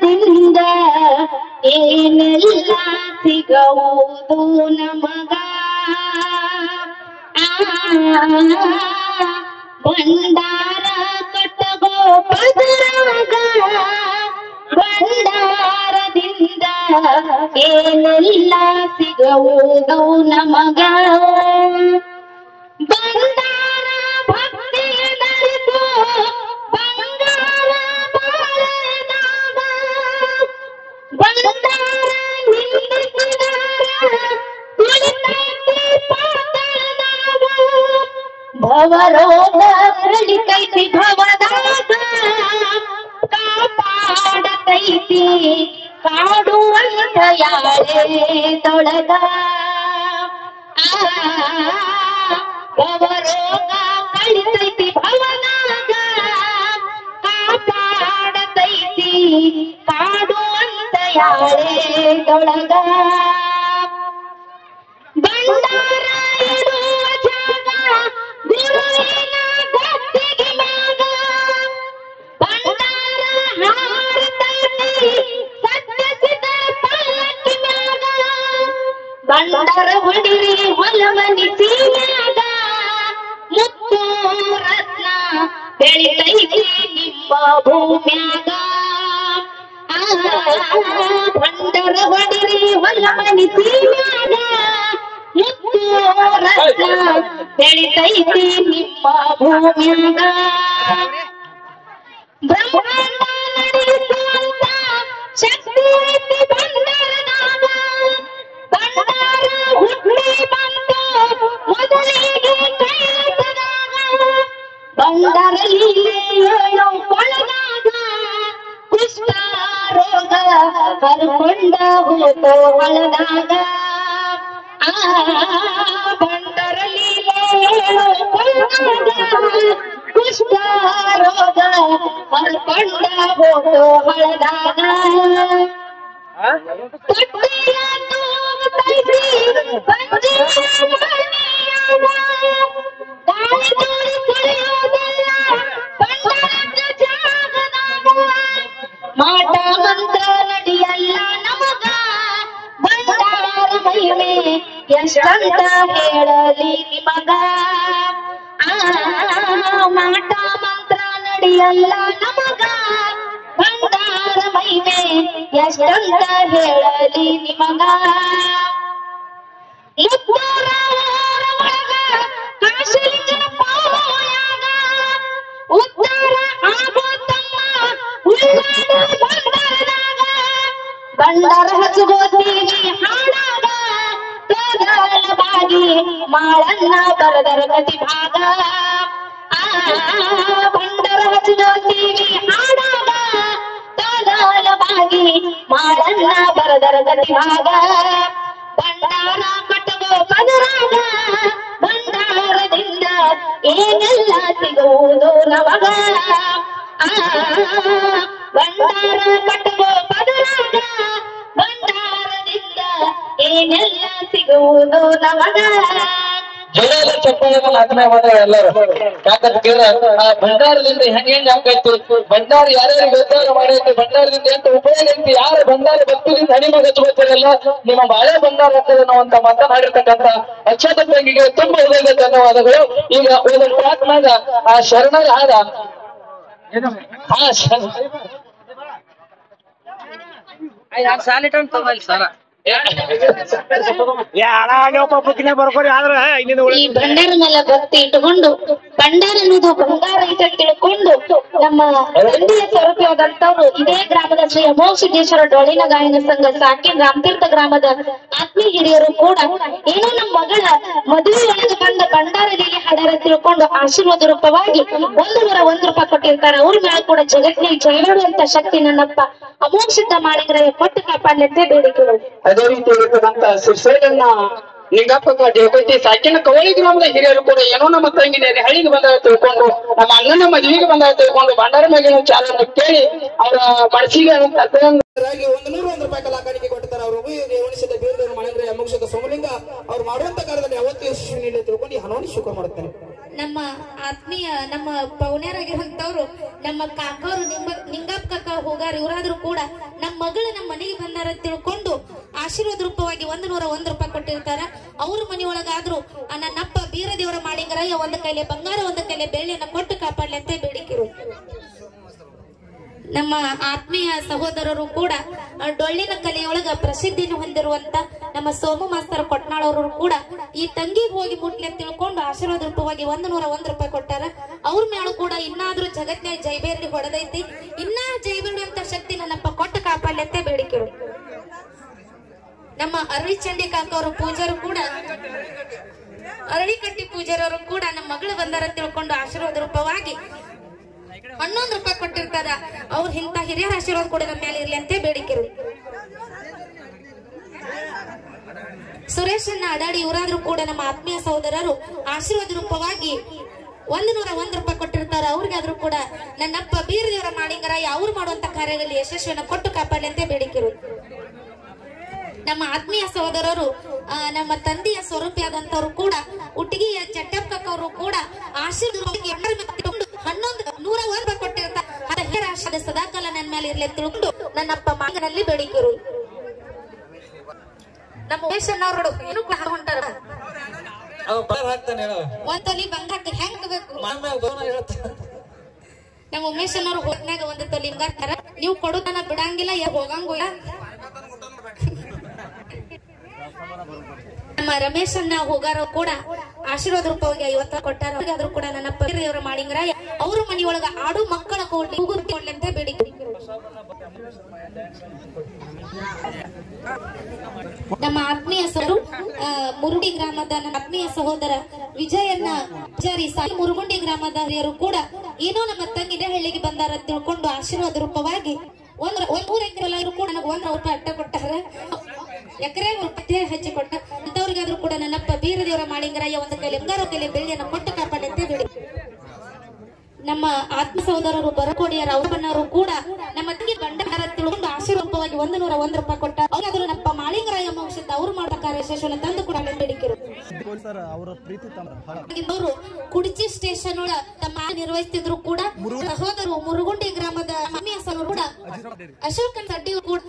ಬಂಡಾರದಿಂದ ಏನೆಲ್ಲ ಸಿಗಬಹುದು ನಮಗ ಭಂಡಾರ ಕಟ್ಟಗೋ ಪದರಾಗ ಭಂಡಾರದಿಂದ ಏನೆಲ್ಲ ಸಿಗಬಹುದು ನಮಗ ಬಂಡಾರ ಭಕ್ತಿಯ ನರಿತು ಬಂಗಾರ ಬಾಳೆನಾಗ ಬಂಡಾರ ನಿಂದಿಸಿದಾರ ತುಳಿತೈತಿ ಪಾತಾಳದಾಗ ಭವರೋಗ ಕಡಿತೈತಿ ಭವದಾಗ ಕಾಪಾಡತೈತಿ ಕಾಡುವಂತ ಯಾರೇ ತೊಳಗ ಭವರೋಗ ಕಡಿತೈತಿ ಭವನಾಗ ಕಾಪಾಡತೈತಿ ಕಾಡುವಂತ ಯಾರೇ ತೊಳಗ ಬಂಡಾರ ಇಡುವ ಜಾಗ ಗುರುವಿನ ಗದ್ದಿಗೆ ಮ್ಯಾಗ ಬಂಡಾರ ಹಾರತೈತಿ ಸತ್ಯಸಿದ ಪಲ್ಲಕ್ಕಿ ಮ್ಯಾಗ ಬಂಡಾರ ಹೊಡಿರಿ ಹೊಲಮನಿ ಸೀಮ್ಯಾಗ ಮುತ್ತು ರತ್ನ ಬೆಳಿತೈತಿ ನಿಮ್ಮ ಭೂಮ್ಯಾಗ ಬಂಡಾರ ಹೊಡಿರಿ ಹೊಲಮನಿ ಸೀಮ್ಯಾಗ ಮುತ್ತು ರತ್ನ ಬೆಳಿತೈತಿ ನಿಮ್ಮ ಭೂಮ್ಯಾಗ ಬ್ರಹ್ಮಾಂಡ ನಡೆಸುವಂತ ಶಕ್ತಿ ಐತಿ ಬಂಡಾರನಾಗ ಬಂಡಾರ ಹುಟ್ಟಿ ಬಂತು ಮೊದಲಿಗೆ ಕೈಲಾಸದಾಗ ಬಂಡಾರ ಲೀಲೆಯೋ ಕೊಳದಾಗ ಕುಷ್ಠ ರೋಗ ಕರ್ಕೊಂಡ ಹೋತೋ ಹೊಲದಾಗ ಬಂಡಾರ ಲೀಲೆಯೋ ಕೊಳದಾಗ ಕುಷ್ಠ ರೋಗ ಕರ್ಕೊಂಡ ಹೋತೋ ಹೊಲದಾಗ ತೊಟ್ಟಿಯ ತೂಗತೈತಿ ಬಂಜಿಯ ಮನೆಯಾಗ ಗಾಳಿ ತೋರಿ ತುಳಿಯೋದಿಲ್ಲ ಬಂಡಾರದ ಜಾಗದಾಗ ಮಾಟ ಮಂತ್ರ ನಡೆಯಲ್ಲ ನಮಗ ಬಂಡಾರ ಮಹಿಮೆ ಎಷ್ಟಂತ ಹೇಳಲಿ ನಿಮಗ ಮಾಟ ಮಂತ್ರ ನಡೆಯಲ್ಲ ನಮಗ ಬಂಡಾರ ಮಹಿಮೆ ಎಷ್ಟಂತ ಹೇಳಲಿ ನಿಮಗ ಮುತ್ತೂರ ಒಳಗ ಕಾಶಿಲಿಂಗನ ಪಾಯಾಗ ಉದ್ಧಾರ ಆಗೋ ತಮ್ಮ ಉಳ್ಳಾಡ ಬಂಡಾರದಾಗ ಬಂಡಾರ ಹಚ್ಚುಗೋತೀವಿ ಹಾಡಾಗ ತೋದಲವಾಗಿ ಮಾಳನ್ನ ಬರದರ ಗತಿ ಭಾಗ ಬಂಡಾರ ಹಚ್ಚುಗೋತೀವಿ ಹಾಡಾಗ ತೋದಲವಾಗಿ ಮಾಳನ್ನ ಬರದರ ಗತಿ ಭಾಗ ಬಂಡಾರ ಕಟ್ಟಗೋ ಪದರಾಗ ಬಂಡಾರದಿಂದ ಏನೆಲ್ಲ ಸಿಗುವುದು ನಮಗ ಬಂಡಾರ ಕಟ್ಟಗೋ ಪದರಾಗ ಬಂಡಾರದಿಂದ ಏನೆಲ್ಲ ಸಿಗುವುದು ನಮಗ ಜೊತೆಯಲ್ಲಿ ಚಪ್ಪಾಳೆಗಳು ಹಾಕನೆ ಮಾಡಿದ್ರೆ ಎಲ್ಲರೂ ಯಾಕಂದ್ರೆ ಆ ಭಂಡಾರದಿಂದ ಹೆಂಗ್ ಆಗ್ತೈತಿ ಭಂಡಾರ ಯಾರ್ಯಾರು ವ್ಯವಹಾರ ಮಾಡೈತಿ ಭಂಡಾರದಿಂದ ಎಂತ ಉಪಯೋಗ ಐತಿ ಯಾರ ಭಂಡಾರ ಭಕ್ತಿಯಿಂದ ಹಣಿಮಗ ಹಚ್ಚುತ್ತಿರಲ್ಲ ನಿಮ್ಮ ಬಾಳೆ ಭಂಡಾರ ಆಗ್ತದೆ ಅಂತ ಮಾತನಾಡಿರ್ತಕ್ಕಂಥ ಅಕ್ಷತ ತಂಗಿಗೆ ತುಂಬಾ ಹೃದಯದ ಧನ್ಯವಾದಗಳು. ಈಗ ಒಂದು ಟ್ರ್ಯಾಕ್ನಾಗ ಆ ಶರಣರ ಆದ ಈ ಭಂಡಾರ ಮೇಲೆ ಭಕ್ತಿ ಇಟ್ಟುಕೊಂಡು ಭಂಡಾರ ಅನ್ನೋದು ಬಂಗಾರ ಅಂತ ತಿಳ್ಕೊಂಡು ನಮ್ಮ ತಂದೆಯ ಸ್ವರೂಪಿಯಾದಂತವ್ರು ಇದೇ ಗ್ರಾಮದ ಶ್ರೀ ಅಮೋಘ ಸಿದ್ದೇಶ್ವರ ಡೊಳ್ಳಿನ ಗಾಯನ ಸಂಘ ಸಾಕಿನ್ ರಾಮತೀರ್ಥ ಗ್ರಾಮದ ಆತ್ಮೀಯ ಹಿರಿಯರು ಕೂಡ ಏನೋ ನಮ್ಮ ಮಗಳ ಮದುವೆ ಒಳಗೆ ಬಂದ ಭಂಡಾರರಿಗೆ ಹಾಡಾರ ತಿಳ್ಕೊಂಡು ಆಶೀರ್ವಾದ ರೂಪವಾಗಿ 101 ರೂಪಾಯಿ ಕೊಟ್ಟಿರ್ತಾರೆ. ಅವ್ರ ಮೇಲೆ ಕೂಡ ಜಗತ್ತಿನಲ್ಲಿ ಜಯವಾಡುವಂತ ಶಕ್ತಿ ನನ್ನಪ್ಪ ಅಮೋಘ ಸಿದ್ಧ ಮಾಡಿದ್ರೆ ಕೊಟ್ಟು ಕಾಪಾಡ್ಲಂತೆ ಬೇಡಿಕೆಗಳು. ಅದೇ ರೀತಿ ಶಿರ್ಸೇಲನ್ನ ನಿಂಗಪ್ಪ ದೇವಕೈತಿ ಸಾಕಿನ ಕವಳಿ ಗ್ರಾಮದ ಹಿರಿಯರು ಕೂಡ ಏನೋ ನಮ್ಮ ತಂಗಿನ ಹಳ್ಳಿಗೆ ಬಂದಾಗ ತಿಳ್ಕೊಂಡು ನಮ್ಮ ಅಣ್ಣನ ಮದುವೆಗೆ ಬಂದಾಗ ತಿಳ್ಕೊಂಡು ಭಂಡಾರ ಮಗಿನ ಚಾಲನೆ ಕೇಳಿ ಅವರ ಮನಸ್ಸಿಗೆ 101 ರೂಪಾಯಿ ಕಲಾಕಾರಿಕೆ ಕೊಡ್ತಾರೆ. ಅವರು ಉಣಿಸಿದ ಬೀರದವರು ಮನೆಂದ್ರೆ ಮುಗಿಸಿದ ಸೋಮಲಿಂಗ ಅವ್ರು ಮಾಡುವಂತ ಕಾರ್ಯದಲ್ಲಿ ಯಾವತ್ತೂ ಯಶಸ್ವಿ ನೀಡಿ ತಿಳ್ಕೊಂಡು ಈ ಹಣವನ್ನು ಶುಕ್ರ ಮಾಡುತ್ತಾರೆ. ನಮ್ಮ ಆತ್ಮೀಯ ನಮ್ಮ ಪೌಣ್ಯರಾಗಿರುವಂತವ್ರು ನಮ್ಮ ಕಾಕವ್ರು ನಿಂಗಪ್ಪ ಕಾಕ ಹೋಗಾರ ಇವರಾದ್ರೂ ಕೂಡ ನಮ್ಮ ಮಗಳು ನಮ್ಮ ಮನೆಗೆ ಬಂದಾರ ತಿಳ್ಕೊಂಡು ಆಶೀರ್ವಾದ ರೂಪವಾಗಿ 101 ರೂಪಾಯಿ ಕೊಟ್ಟಿರ್ತಾರ. ಅವ್ರ ಮನೆಯೊಳಗಾದ್ರೂ ನನ್ನಪ್ಪ ಬೀರದೇವರ ಮಾಡಿಂಗರಯ್ಯ ಒಂದ್ ಕೈಲೆ ಬಂಗಾರ ಒಂದ್ ಕೈಲೆ ಬೆಳ್ಳಿಯನ್ನ ಕೊಟ್ಟು ಕಾಪಾಡ್ಲಿ ಅಂತ ಬೇಡಿಕಿರು. ನಮ್ಮ ಆತ್ಮೀಯ ಸಹೋದರರು ಕೂಡ ಡೊಳ್ಳಿನ ಕಲೆಯೊಳಗ ಪ್ರಸಿದ್ಧಿಯನ್ನು ಹೊಂದಿರುವಂತ ನಮ್ಮ ಸೋಮು ಮಾಸ್ತರ್ ಕೊಟ್ನಾಳ್ ಅವರು ಕೂಡ ಈ ತಂಗಿಗೆ ಹೋಗಿ ಮುಟ್ಲಿ ಅಂತ ತಿಳ್ಕೊಂಡು ಆಶೀರ್ವಾದ ರೂಪವಾಗಿ 101 ರೂಪಾಯಿ ಕೊಟ್ಟಾರ. ಅವ್ರ ಮೇಲೂ ಕೂಡ ಇನ್ನಾದ್ರೂ ಜಗತ್ನಾಗ ಜೈಬೇರ್ಲಿ ಹೊಡೆದೈತಿ, ಇನ್ನ ಜೈಬೇರುವಂತ ಶಕ್ತಿ ನನ್ನಪ್ಪ ಕೊಟ್ಟು ಕಾಪಾಡ್ಲಿ ಅಂತ ಬೇಡಿಕೆರು. ನಮ್ಮ ಅರಳಿ ಚಂಡಿ ಕಾಕವರು ಪೂಜಾರು ಕೂಡ ಅರಳಿಕಟ್ಟಿ ಪೂಜಾರವರು ಕೂಡ ನಮ್ಮ ಮಗಳು ಬಂದಾರ ತಿಳ್ಕೊಂಡು ಆಶೀರ್ವಾದ ರೂಪವಾಗಿ 11 ರೂಪಾಯಿ ಕೊಟ್ಟಿರ್ತಾರ. ಅವ್ರ ಇಂತ ಹಿರಿಯರ ಆಶೀರ್ವಾದ ಕೂಡ ನಮ್ಮ ಮೇಲೆ ಇರ್ಲಿ ಅಂತ ಬೇಡಿಕೆರು. ಸುರೇಶನ್ನ ಅಡಾಡಿ ಇವರಾದ್ರೂ ಕೂಡ ನಮ್ಮ ಆತ್ಮೀಯ ಸಹೋದರರು ಆಶೀರ್ವಾದ ರೂಪವಾಗಿ 101 ರೂಪಾಯಿ ಕೊಟ್ಟಿರ್ತಾರ. ಅವ್ರಿಗಾದ್ರೂ ಕೂಡ ನನ್ನಪ್ಪ ಬೀರದೇವರ ಮಾಡಿಂಗರಯ್ಯ ಅವ್ರು ಮಾಡುವಂತ ಕಾರ್ಯದಲ್ಲಿ ಯಶಸ್ವಿಯನ್ನು ಕೊಟ್ಟು ಕಾಪಾಡಲಿ ಅಂತ ಬೇಡಿಕೆರು. ನಮ್ಮ ಆತ್ಮೀಯ ಸಹೋದರರು ನಮ್ಮ ತಂದೆಯ ಸ್ವರೂಪಿಯಾದಂತವ್ರು ಕೂಡ ಉಟ್ಟಿಗೆಯ ಚಟ್ಟಪ್ಪ ಅವರು ಕೂಡ ಆಶೀರ್ವಾದ 101 ಕೊಟ್ಟಿರ್ತಾರೆ. ಸದಾಕಾಲ ನನ್ನ ಮೇಲೆ ಇರ್ಲಿ ಅಂತ ತಿಳ್ಕೊಂಡು ನನ್ನಪ್ಪ ಮಾಗನಲ್ಲಿ ಬೇಡಿಕೆರು. ನಮ್ಮ ಉಮೇಶನ್ನವ್ರು ಏನು ಹೊಂಟಾರ ಒಂದ್ ತೊಲಿ ಬಂಗಾರ ಹೆಂಗ್ ಬೇಕು ನಮ್ಮ ಉಮೇಶನ್ನವ್ರು ಹೋಗ್ನಾಗ ಒಂದ್ ತೊಲಿ ಬಂಗಾರ ನೀವು ಕೊಡುತ್ತಾನ ಬಿಡಂಗಿಲ್ಲ ಹೋಗಂಗಿಲ್ಲ. ನಮ್ಮ ರಮೇಶ್ ಅನ್ನ ಹೋಗಾರ ಕೂಡ ಆಶೀರ್ವಾದ ರೂಪವಾಗಿ 50 ಕೊಟ್ಟಾರ. ಅವ್ರಿಗಾದ್ರೂ ಕೂಡ ನನ್ನ ದೇವರ ಮಾಡಿಂಗರಾಯ ಅವ್ರ ಮನೆಯೊಳಗ ಆಡು ಮಕ್ಕಳ ಕೊಡ್ಲಿ ಕೂಗುರ್ಕೊಳ್ಳಿ ಅಂತ ಬೇಡಿಕೆ. ನಮ್ಮ ಆತ್ಮೀಯ ಸರು ಮುರುಗುಂಡಿ ಗ್ರಾಮದ ನಮ್ಮ ಆತ್ಮೀಯ ಸಹೋದರ ವಿಜಯನ್ನ ಪೂಜಾರಿ ಸಾಯಿ ಮುರುಗುಂಡಿ ಗ್ರಾಮದ ಹಿರಿಯರು ಕೂಡ ಏನೋ ನಮ್ಮ ತಂಗಿನ ಹಳ್ಳಿಗೆ ಬಂದಾರ ತಿಳ್ಕೊಂಡು ಆಶೀರ್ವಾದ ರೂಪವಾಗಿ 1 ಎಕರೆ ಕೂಡ ನನಗೆ 100 ರೂಪಾಯಿ ಅಟ್ಟ ಕೊಟ್ಟಾರ. ಎಕರೆ ರೂಪಾಯಿ ಹಚ್ಚಿ ಕೊಟ್ಟ ಅಂತವ್ರಿಗಾದ್ರೂ ಕೂಡ ನನ್ನಪ್ಪ ಬೀರದೇವರ ಮಾಡಿಂಗರಯ್ಯ ಒಂದು ಕೈಲಿ ಬಂಗಾರ ಕೈಲಿ ಬೆಳ್ಳಿಯನ್ನು ಕೊಟ್ಟು ಕಾಪಾಡಿ ಅಂತ ಹೇಳಿ. ನಮ್ಮ ಆತ್ಮ ಸಹೋದರರು ಬರಕೋಡಿಯರ ಅವರವರು ಕೂಡ ನಮ್ಮ ತಂಗಿ ಗಂಡನ ತಿಳ್ಕೊಂಡು ಆಶೀರ್ವಾದವಾಗಿ 101 ರೂಪಾಯಿ ಕೊಟ್ಟ. ಅವ್ರಾದ್ರೂ ನಮ್ಮ ಮಾಳಿಂಗರಾಯ ವಂಶದ ಅವ್ರು ಮಾಡೋ ಕಾರ್ಯಶೇಷವನ್ನು ತಂದು ಕೂಡ ಬೇಡಿಕೆರು. ಅವರು ಕುಡಿಚಿ ಸ್ಟೇಷನ್ ಒಳ ತಮ್ಮ ನಿರ್ವಹಿಸ್ತಿದ್ರು ಕೂಡ ಸಹೋದರು ಮುರುಗುಂಡಿ ಗ್ರಾಮದ ಕೂಡ ಅಶೋಕನ್ ರೆಡ್ಡಿ ಕೂಡ